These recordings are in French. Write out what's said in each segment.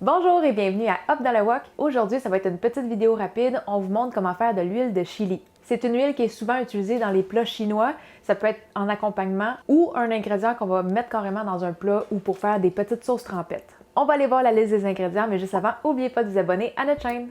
Bonjour et bienvenue à Hop dans le Wok. Aujourd'hui, ça va être une petite vidéo rapide. On vous montre comment faire de l'huile de chili. C'est une huile qui est souvent utilisée dans les plats chinois. Ça peut être en accompagnement ou un ingrédient qu'on va mettre carrément dans un plat ou pour faire des petites sauces trempettes. On va aller voir la liste des ingrédients, mais juste avant, n'oubliez pas de vous abonner à notre chaîne.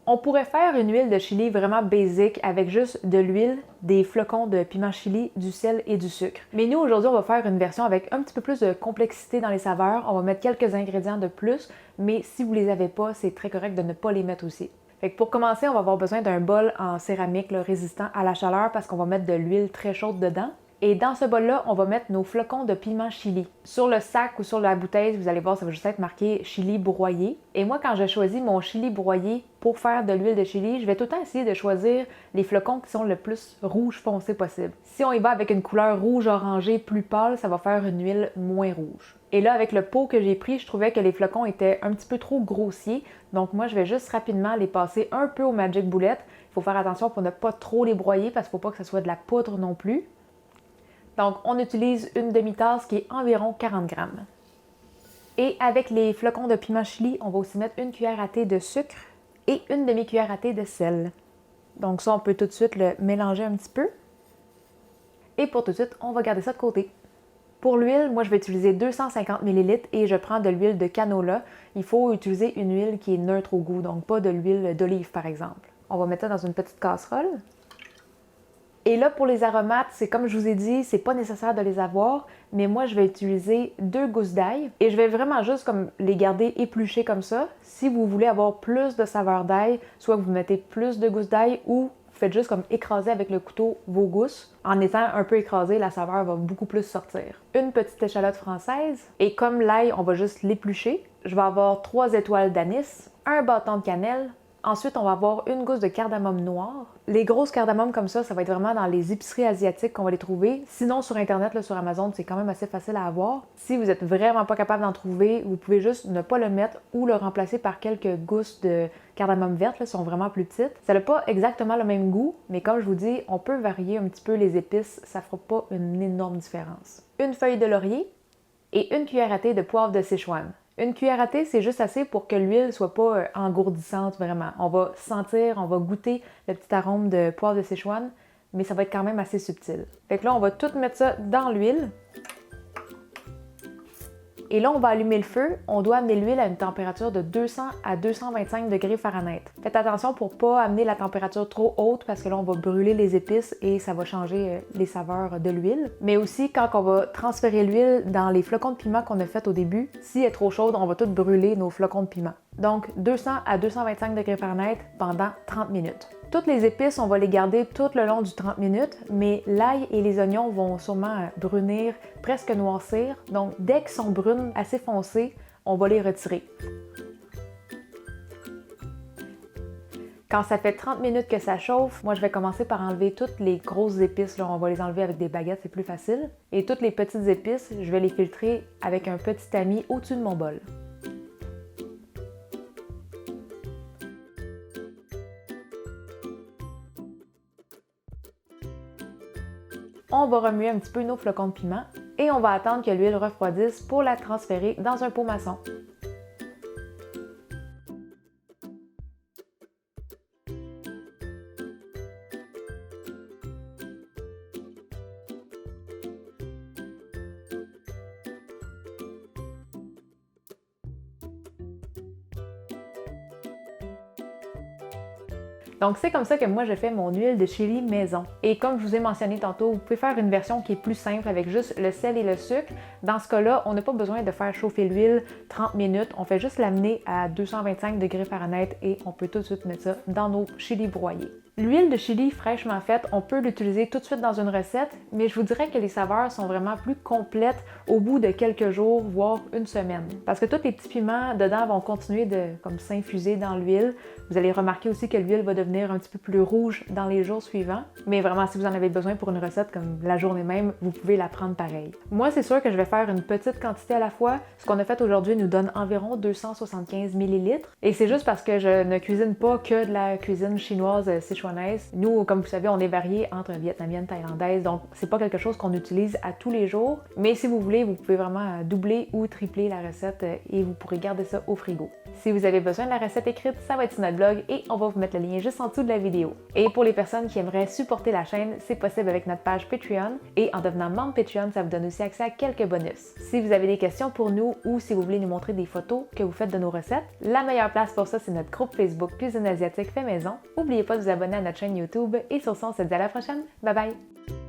On pourrait faire une huile de chili vraiment basique avec juste de l'huile, des flocons de piment chili, du sel et du sucre. Mais nous, aujourd'hui, on va faire une version avec un petit peu plus de complexité dans les saveurs. On va mettre quelques ingrédients de plus, mais si vous les avez pas, c'est très correct de ne pas les mettre aussi. Fait que pour commencer, on va avoir besoin d'un bol en céramique résistant à la chaleur parce qu'on va mettre de l'huile très chaude dedans. Et dans ce bol-là, on va mettre nos flocons de piment chili. Sur le sac ou sur la bouteille, vous allez voir, ça va juste être marqué chili broyé. Et moi, quand je choisis mon chili broyé pour faire de l'huile de chili, je vais tout le temps essayer de choisir les flocons qui sont le plus rouge foncé possible. Si on y va avec une couleur rouge orangé plus pâle, ça va faire une huile moins rouge. Et là, avec le pot que j'ai pris, je trouvais que les flocons étaient un petit peu trop grossiers. Donc moi, je vais juste rapidement les passer un peu au Magic Bullet. Il faut faire attention pour ne pas trop les broyer parce qu'il ne faut pas que ce soit de la poudre non plus. Donc, on utilise une demi-tasse qui est environ 40 grammes. Et avec les flocons de piment chili, on va aussi mettre une cuillère à thé de sucre et une demi-cuillère à thé de sel. Donc ça, on peut tout de suite le mélanger un petit peu. Et pour tout de suite, on va garder ça de côté. Pour l'huile, moi, je vais utiliser 250 ml et je prends de l'huile de canola. Il faut utiliser une huile qui est neutre au goût, donc pas de l'huile d'olive, par exemple. On va mettre ça dans une petite casserole. Et là, pour les aromates, c'est comme je vous ai dit, c'est pas nécessaire de les avoir, mais moi, je vais utiliser 2 gousses d'ail et je vais vraiment juste comme les garder épluchées comme ça. Si vous voulez avoir plus de saveur d'ail, soit vous mettez plus de gousses d'ail ou vous faites juste comme écraser avec le couteau vos gousses. En étant un peu écrasé, la saveur va beaucoup plus sortir. Une petite échalote française et comme l'ail, on va juste l'éplucher. Je vais avoir 3 étoiles d'anis, un bâton de cannelle. Ensuite, on va avoir une gousse de cardamome noir. Les grosses cardamomes comme ça va être vraiment dans les épiceries asiatiques qu'on va les trouver. Sinon, sur Internet, là, sur Amazon, c'est quand même assez facile à avoir. Si vous n'êtes vraiment pas capable d'en trouver, vous pouvez juste ne pas le mettre ou le remplacer par quelques gousses de cardamome verte, sont vraiment plus petites. Ça n'a pas exactement le même goût, mais comme je vous dis, on peut varier un petit peu les épices. Ça ne fera pas une énorme différence. Une feuille de laurier et une cuillère à thé de poivre de Sichuan. Une cuillère à thé, c'est juste assez pour que l'huile soit pas engourdissante vraiment. On va sentir, on va goûter le petit arôme de poivre de Sichuan, mais ça va être quand même assez subtil. Fait que là, on va tout mettre ça dans l'huile. Et là, on va allumer le feu. On doit amener l'huile à une température de 200 à 225 degrés Fahrenheit. Faites attention pour ne pas amener la température trop haute parce que là, on va brûler les épices et ça va changer les saveurs de l'huile. Mais aussi, quand on va transférer l'huile dans les flocons de piment qu'on a fait au début, si elle est trop chaude, on va tout brûler nos flocons de piment. Donc, 200 à 225 degrés Fahrenheit pendant 30 minutes. Toutes les épices, on va les garder tout le long du 30 minutes, mais l'ail et les oignons vont sûrement brunir, presque noircir. Donc, dès qu'ils sont bruns, assez foncés, on va les retirer. Quand ça fait 30 minutes que ça chauffe, moi je vais commencer par enlever toutes les grosses épices. Là, on va les enlever avec des baguettes, c'est plus facile. Et toutes les petites épices, je vais les filtrer avec un petit tamis au-dessus de mon bol. On va remuer un petit peu nos flocons de piment et on va attendre que l'huile refroidisse pour la transférer dans un pot maçon. Donc c'est comme ça que moi je fais mon huile de chili maison. Et comme je vous ai mentionné tantôt, vous pouvez faire une version qui est plus simple avec juste le sel et le sucre. Dans ce cas-là, on n'a pas besoin de faire chauffer l'huile 30 minutes. On fait juste l'amener à 225 degrés Fahrenheit et on peut tout de suite mettre ça dans nos chilis broyés. L'huile de chili fraîchement faite, on peut l'utiliser tout de suite dans une recette, mais je vous dirais que les saveurs sont vraiment plus complètes au bout de quelques jours, voire une semaine. Parce que tous les petits piments dedans vont continuer de s'infuser dans l'huile. Vous allez remarquer aussi que l'huile va devenir un petit peu plus rouge dans les jours suivants. Mais vraiment, si vous en avez besoin pour une recette comme la journée même, vous pouvez la prendre pareil. Moi, c'est sûr que je vais faire une petite quantité à la fois. Ce qu'on a fait aujourd'hui nous donne environ 275 ml. Et c'est juste parce que je ne cuisine pas que de la cuisine chinoise sichuan sichuanaise. Nous, comme vous savez, on est varié entre vietnamienne, thaïlandaise, donc c'est pas quelque chose qu'on utilise à tous les jours. Mais si vous voulez, vous pouvez vraiment doubler ou tripler la recette et vous pourrez garder ça au frigo. Si vous avez besoin de la recette écrite, ça va être sur notre blog et on va vous mettre le lien juste en dessous de la vidéo. Et pour les personnes qui aimeraient supporter la chaîne, c'est possible avec notre page Patreon. Et en devenant membre Patreon, ça vous donne aussi accès à quelques bonus. Si vous avez des questions pour nous ou si vous voulez nous montrer des photos que vous faites de nos recettes, la meilleure place pour ça, c'est notre groupe Facebook Cuisine asiatique fait maison. N'oubliez pas de vous abonner à notre chaîne YouTube et sur ça, on se dit à la prochaine. Bye bye!